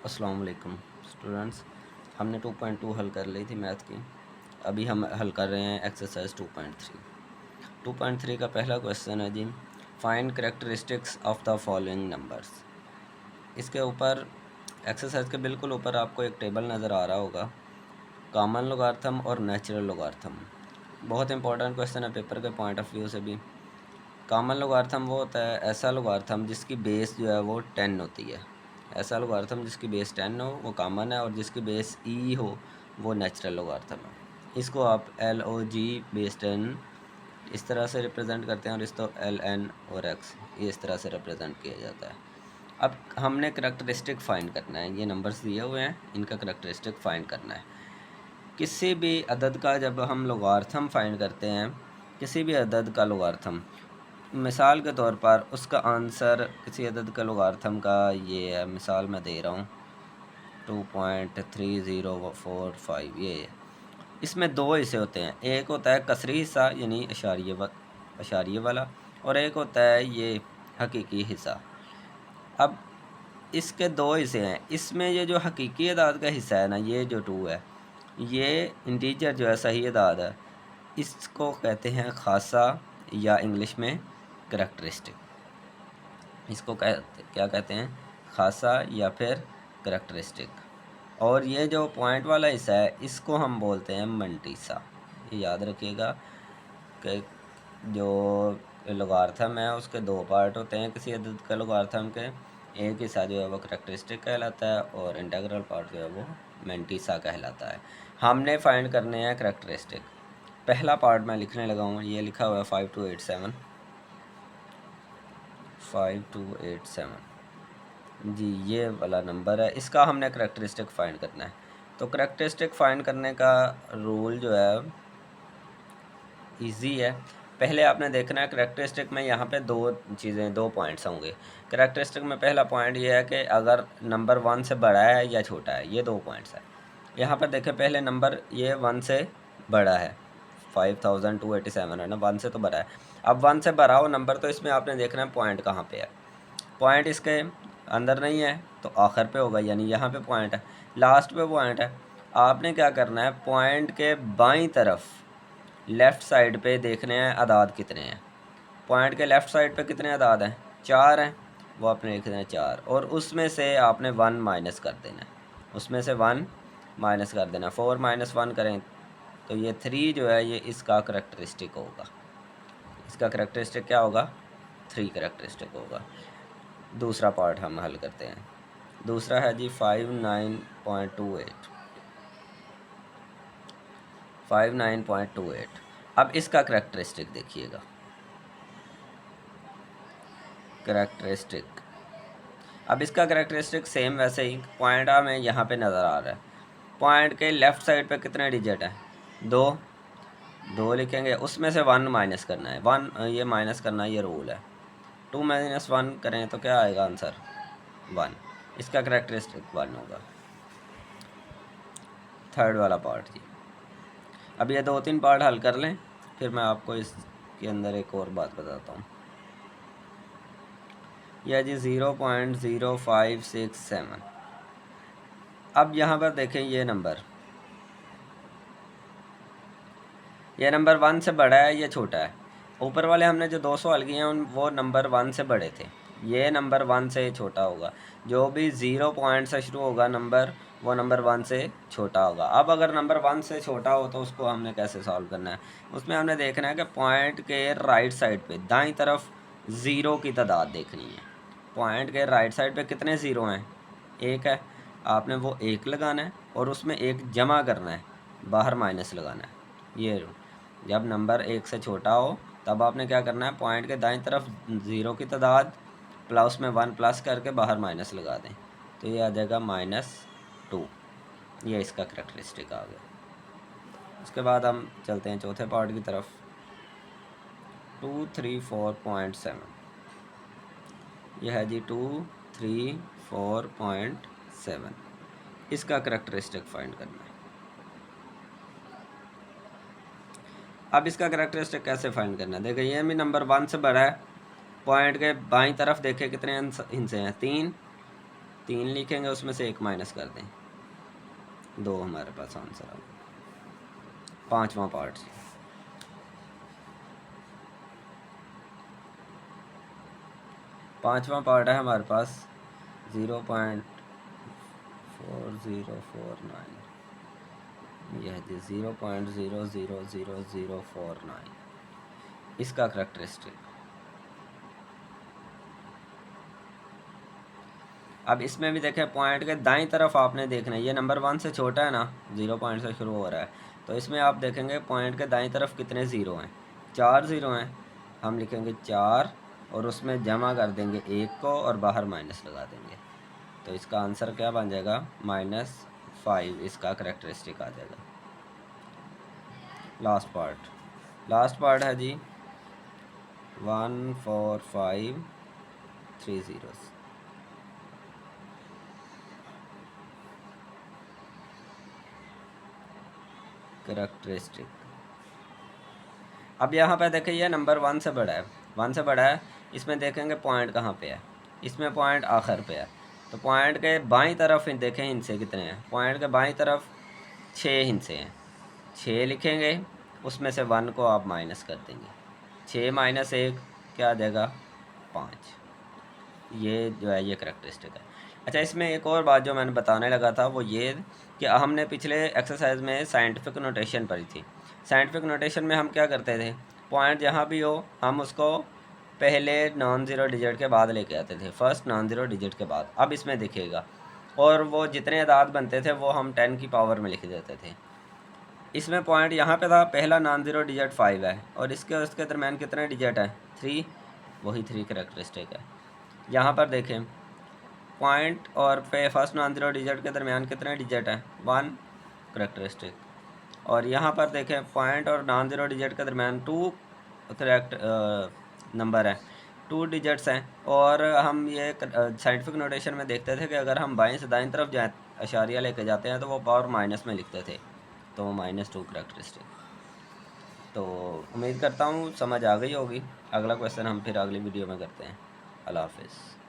अस्सलाम वालेकुम स्टूडेंट्स। हमने 2.2 हल कर ली थी मैथ की। अभी हम हल कर रहे हैं एक्सरसाइज 2.3। 2.3 का पहला क्वेश्चन है जी, find characteristics of the following numbers. इसके ऊपर एक्सरसाइज के बिल्कुल ऊपर आपको एक टेबल नज़र आ रहा होगा, कॉमन लोगार्थम और नेचुरल लोगार्थम। बहुत इंपॉर्टेंट क्वेश्चन है पेपर के पॉइंट ऑफ व्यू से भी। कॉमन लोगार्थम वो होता है ऐसा लोगार्थम जिसकी बेस जो है वो 10 होती है। ऐसा लोगार्थम जिसकी बेस 10 हो वो कॉमन है, और जिसकी बेस ई हो वो नेचुरल लोगार्थम है। इसको आप LOG बेस 10 इस तरह से रिप्रेजेंट करते हैं, और इसको LN और X ये इस तरह से रिप्रेजेंट किया जाता है। अब हमने करेक्टरिस्टिक फाइंड करना है, ये नंबर्स दिए हुए हैं, इनका करेक्टरिस्टिक फाइंड करना है। किसी भी अदद का जब हम लोगार्थम फाइंड करते हैं, किसी भी अदद का लोगार्थम, मिसाल के तौर पर उसका आंसर किसी अदद का लोगार्थम का ये है, मिसाल मैं दे रहा हूँ 2.3045, ये है। इसमें दो हिस्से होते हैं, एक होता है कसरी हिस्सा यानी अशारिये वाला, और एक होता है ये हकीकी हिस्सा। अब इसके दो हिस्से हैं। इसमें ये जो हकीकी अदाद का हिस्सा है ना, ये जो 2 है, ये इंटीजर जो है सही अदाद है, इसको कहते हैं खासा या इंग्लिश में करेक्टरिस्टिक। इसको क्या कहते हैं, खासा या फिर करेक्टरिस्टिक। और ये जो पॉइंट वाला हिस्सा है इसको हम बोलते हैं मंटीसा। ये याद रखिएगा कि जो लोगार्थम है उसके दो पार्ट होते हैं किसी अदद के लोगार्थम के। एक हिस्सा जो है वो करेक्टरिस्टिक कहलाता है, और इंटीग्रल पार्ट जो है वो मंटीसा कहलाता है। हमने फाइंड करने हैं करेक्टरिस्टिक। पहला पार्ट मैं लिखने लगा हूँ, ये लिखा हुआ है 5287 जी, ये वाला नंबर है, इसका हमने करेक्टरिस्टिक फाइंड करना है। तो करेक्टरिस्टिक फाइंड करने का रूल जो है इजी है। पहले आपने देखना है करेक्टरिस्टिक में यहाँ पे दो पॉइंट्स होंगे। करेक्टरिस्टिक में पहला पॉइंट ये है कि अगर नंबर 1 से बड़ा है या छोटा है, ये 2 पॉइंट्स है। यहाँ पर देखें, पहले नंबर ये 1 से बड़ा है, 5287 है ना, 1 से तो बड़ा है। अब 1 से बड़ा हो नंबर, तो इसमें आपने देखना है पॉइंट कहाँ पे है। पॉइंट इसके अंदर नहीं है तो आखिर पे होगा, यानी यहाँ पे पॉइंट है, लास्ट पे पॉइंट है। आपने क्या करना है, पॉइंट के बाईं तरफ लेफ़्ट साइड पे देखने हैं अदाद कितने हैं। पॉइंट के लेफ़्ट साइड पे कितने अदाद हैं, 4 हैं, वो आपने लिख देना है 4, और उसमें से आपने 1 माइनस कर देना है, उसमें से 1 माइनस कर देना। 4 - 1 करें तो ये 3 जो है ये इसका करेक्टरिस्टिक होगा। इसका करेक्टरिस्टिक क्या होगा, 3 करेक्टरिस्टिक होगा। दूसरा पार्ट हम हल करते हैं। दूसरा है जी 59.28। अब इसका करेक्टरिस्टिक देखिएगा। करेक्टरिस्टिक, अब इसका करेक्टरिस्टिक सेम वैसे ही पॉइंट हमें यहाँ पे नज़र आ रहा है। पॉइंट के लेफ़्ट साइड पे कितने डिजिट हैं, 2 2 लिखेंगे, उसमें से 1 माइनस करना है, 1 ये माइनस करना ये रूल है। 2 - 1 करें तो क्या आएगा आंसर, 1। इसका करेक्टरिस्टिक 1 होगा। थर्ड वाला पार्ट जी, अब ये 2-3 पार्ट हल कर लें, फिर मैं आपको इसके अंदर एक और बात बताता हूँ। यह जी 0.0567। अब यहाँ पर देखें, ये नंबर 1 से बड़ा है या छोटा है। ऊपर वाले हमने जो 200 हल किए हैं वो नंबर 1 से बड़े थे, ये नंबर 1 से छोटा होगा। जो भी 0 पॉइंट से शुरू होगा नंबर, वो नंबर 1 से छोटा होगा। अब अगर नंबर 1 से छोटा हो तो उसको हमने कैसे सॉल्व करना है, उसमें हमने देखना है कि पॉइंट के राइट साइड पे दाईं तरफ ज़ीरो की तादाद देखनी है। पॉइंट के राइट साइड पे कितने ज़ीरो हैं, 1 है, आपने वो 1 लगाना है, और उसमें 1 जमा करना है, बाहर माइनस लगाना है। ये जब नंबर 1 से छोटा हो तब आपने क्या करना है, पॉइंट के दाईं तरफ ज़ीरो की तादाद प्लस में 1 प्लस करके बाहर माइनस लगा दें, तो ये आ जाएगा -2। ये इसका करेक्टरिस्टिक आ गया। उसके बाद हम चलते हैं चौथे पार्ट की तरफ। 234.7, यह है जी 234.7। इसका करेक्टरिस्टिक फाइंड करना है। अब इसका करेक्टरिस्टिक कैसे फाइंड करना है, देखिए ये भी नंबर 1 से बड़ा है। पॉइंट के बाईं तरफ देखें कितने हिस्से हैं, 3, 3 लिखेंगे, उसमें से 1 माइनस कर दें, 2 हमारे पास आंसर आ गया। 5वां पार्ट, है हमारे पास 0.4049, यह जी 0.000049 इसका करेक्टरिस्टिक। अब इसमें भी देखें, पॉइंट के दाईं तरफ आपने देखना है, ये नंबर 1 से छोटा है ना, 0 पॉइंट से शुरू हो रहा है, तो इसमें आप देखेंगे पॉइंट के दाईं तरफ कितने ज़ीरो हैं, 4 ज़ीरो हैं। हम लिखेंगे 4 और उसमें जमा कर देंगे 1 को और बाहर माइनस लगा देंगे, तो इसका आंसर क्या बन जाएगा, -5 इसका करेक्टरिस्टिक आ जाएगा। लास्ट पार्ट है जी 14530 करेक्टरिस्टिक। अब यहाँ पे देखिए ये नंबर 1 से बड़ा है, 1 से बड़ा है, इसमें देखेंगे पॉइंट कहाँ पे है, इसमें पॉइंट आखिर पे है, तो पॉइंट के बाईं तरफ देखें हिस्से कितने हैं, पॉइंट के बाईं तरफ 6 हिस्से हैं, 6 लिखेंगे, उसमें से 1 को आप माइनस कर देंगे, 6 माइनस 1 क्या आ जाएगा, 5। ये जो है ये करेक्टरिस्टिक है। अच्छा, इसमें एक और बात जो मैंने बताने लगा था वो ये कि हमने पिछले एक्सरसाइज में साइंटिफिक नोटेशन पढ़ी थी। साइंटिफिक नोटेशन में हम क्या करते थे, पॉइंट जहाँ भी हो हम उसको पहले नॉन ज़ीरो डिजिट के बाद लेके आते थे, फर्स्ट नॉन ज़ीरो डिजिट के बाद। अब इसमें देखिएगा, और वो जितने अदाद बनते थे वो हम 10 की पावर में लिख देते थे। इसमें पॉइंट यहाँ पे था, पहला नॉन ज़ीरो डिजिट 5 है और इसके दरम्यान कितने डिजिट है, 3, वही 3 करेक्टरिस्टिक है। यहाँ पर देखें पॉइंट और फर्स्ट नॉन ज़ीरो डिजिट के दरमियान कितने डिजिट हैं, 1 करेक्टरिस्टिक। और यहाँ पर देखें पॉइंट और नॉन ज़ीरो डिजिट के दरमियान 2 करेक्ट नंबर है, 2 डिजिट्स हैं। और हम ये साइंटिफिक नोटेशन में देखते थे कि अगर हम बाएं से दाएं तरफ जाए अशारिया लेके जाते हैं तो वो पावर माइनस में लिखते थे, तो -2 करेक्टरिस्टिक। तो उम्मीद करता हूँ समझ आ गई होगी। अगला क्वेश्चन हम फिर अगली वीडियो में करते हैं। अल्लाह हाफिज़।